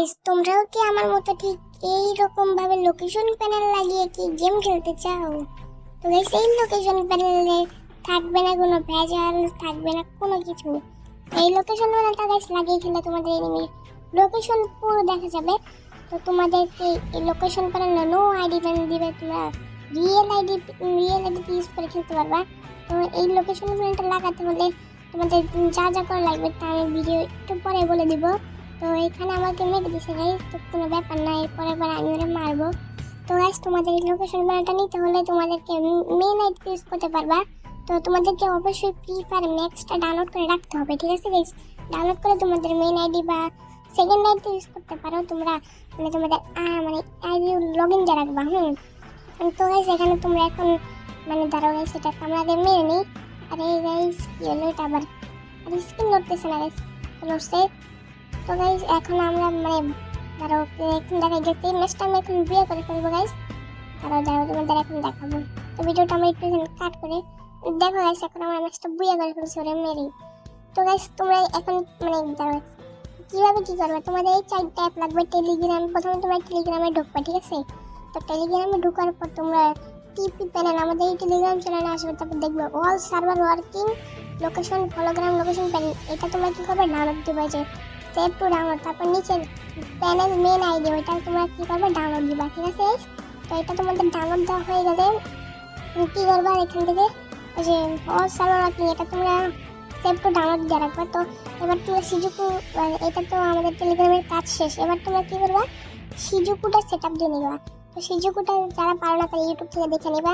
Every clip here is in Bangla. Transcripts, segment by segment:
গাইস, তোমরাও কি আমার মতো ঠিক এই রকম ভাবে লোকেশন প্যানেল লাগিয়ে কি গেম খেলতে চাও? তো গাইস, এই লোকেশন প্যানেলে থাকবে না কোনো ভেজাল, থাকবে না কোনো কিছু। এই লোকেশন প্যানেলটা গাইস লাগিয়ে খেললে তোমাদের এনিমি লোকেশন পুরো দেখা যাবে। তো তোমাদেরকে এই লোকেশন প্যানেলে নো আইডি প্যান দিবে, তোমরা রিয়েল আইডি ইউজ করে খেলতে পারবা। তো এই লোকেশন প্যানেলটা লাগাতে হলে তোমাদের যা যা করা লাগবে তা আমি ভিডিও একটু পরে বলে দিব। তো এখানে আমাকে মেরে দিছে গাইস, তো কোনো ব্যাপার না, এরপরে আমি ওরা মারবো। তো গাইস, তোমাদের এই লোকেশন প্যানেলটা নিতে হলে তোমাদেরকে মেন আইডি ইউজ করতে পারবা। তো তোমাদেরকে অবশ্যই ফ্রি ফায়ার ম্যাক্সটা ডাউনলোড করে রাখতে হবে, ঠিক আছে গাইস? ডাউনলোড করে তোমাদের মেন আইডি বা সেকেন্ড আইডি ইউজ করতে পারো তোমরা, মানে তোমাদের আইডি লগ ইন দিয়ে রাখবা। তো গাইস, এখানে তোমরা এখন দাঁড়াও গাইস, এটা আমাদের মেরে নিই। আরে গাইস, কি হলো এটা আবার? আরে স্ক্রিন লড়তেছে না গাইস, লড়ছে। তো গাইস, এখন আমরা ধরো এখন দেখা গেছে ম্যাচটা আমি এখন বিয়ে করে ফেলবো গাইস। দাঁড়াও তোমাদের এখন দেখাবো। তো ভিডিওটা আমরা একটু কাট করে দেখো গাইস, এখন আমরা ম্যাচটা বিয়ে করে ফেলছি ওরে মেরি। তো গাইস, তোমরা এখন ধরো কিভাবে কি করবে, তোমাদের এই 4টা অ্যাপ লাগবে। টেলিগ্রাম, প্রথমে তোমরা টেলিগ্রামে ঢুকবে, ঠিক আছে? তো টেলিগ্রামে ঢোকার পর তোমরা টিপি প্যানেল, আমাদের এই টেলিগ্রাম চ্যানেলে আসবে, তারপর দেখবে all server working location hologram location panel. এটা তোমরা কি করবে, ডাউনলোড দিবে, যে সেভ টু ডাউনলোড, তারপর নিচে প্যানেল মেন আইডি, ওইটা তোমরা কি করবে, ডাউনলোড দিবা, ঠিক আছে? তো এটা তোমাদের ডাউনলোড দেওয়া হয়ে গেলে কি করবা, এখান থেকে ওই যে অল সার্ভার ওয়ার্কিং এটা তোমরা সেভ টু ডাউনলোড দিয়ে রাখবা। তো এবার তোমরা সিজুকু, এটা তো আমাদের টেলিগ্রামের কাজ শেষ। এবার তোমরা কি করবা, সিজুকুটা সেট আপ দিয়ে নিবা। তো সিজুকুটা যারা পারো না তারা ইউটিউব থেকে দেখে নিবা।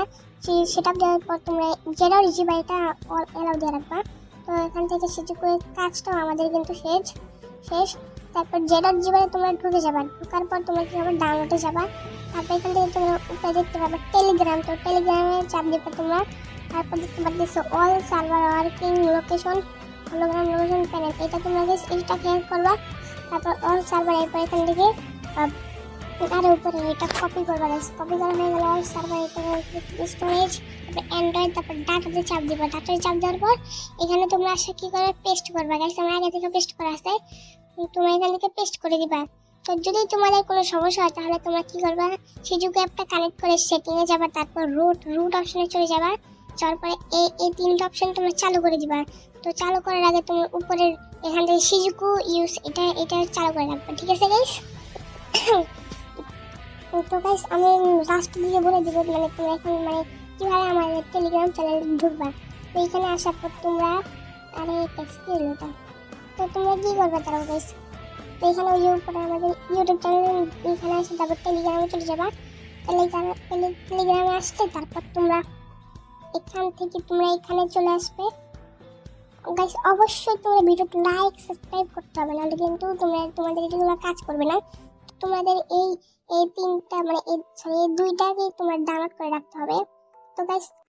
সেট আপ দেওয়ার পর তোমরা যেটাও রিজিবা এটা অল এলাও দিয়ে রাখবা। তো এখান থেকে সিজুকুর কাজটাও আমাদের কিন্তু শেষ। তারপর যেটার জীবনে তোমরা ঢুকে যাবা, ঢোকার পর তোমরা কি হবে, ডাউনলোডে যাবা। তারপর এখান থেকে তোমরা উপরে দেখতে পাবে টেলিগ্রাম। তো টেলিগ্রামে চাপ দিবে তোমরা, তারপর দেখতে পাচ্ছ all server working location hologram location panel, এটা তোমরা এটা খেয়াল করবা। তারপর অল সার্ভার, এরপর এখান থেকে আর উপরে এটা কপি করবা গাইস। কপি করা হয়ে গেল অল সার্ভার, এটা স্টোরেজ, তারপর অ্যান্ড্রয়েড, তারপর ডাটাতে চাপ দিবা। ডাটাতে চাপ দেওয়ার পর এখানে তোমরা আসে কি করে, পেস্ট করবা গাইস। আমার আগে থেকে পেস্ট করা আছে, তোমরা এখান থেকে পেস্ট করে দিবা। তো যদি তোমাদের কোনো সমস্যা হয় তাহলে তোমরা কি করবা, সিজুকু অ্যাপটা কানেক্ট করে সেটিংয়ে যাবা, তারপর রুট অপশনে চলে যাবা। যাওয়ার পরে এই 3টা অপশন তোমরা চালু করে দিবা। তো চালু করার আগে তোমার উপরের এখান থেকে সিজুকু ইউজ এটা চালু করে রাখবা, ঠিক আছে গাইস? তো গাইস, আমি লাস্ট দিয়ে বলে দিব তোমরা এখন কিভাবে আমাদের টেলিগ্রাম চ্যানেল ঢুকবা। তো এখানে আসার পর তোমরা আরে টেক্সট দিল ওটা, তো তোমরা কি করবে তারাও গাইস। তো এখানে ওই উপরে আমাদের ইউটিউব চ্যানেল, এখানে আসে তারপর টেলিগ্রামে চলে যাবা। টেলিগ্রামে আসলে তারপর তোমরা এখান থেকে তোমরা এখানে চলে আসবে গাইস। অবশ্যই তোমরা ভিডিওটা লাইক সাবস্ক্রাইব করতে হবে, নাহলে কিন্তু তোমাদের এগুলো কাজ করবে না। তোমাদের এই 3টা এই 2টাকে তোমার ডাউনলোড করে রাখতে হবে। তো গাইস,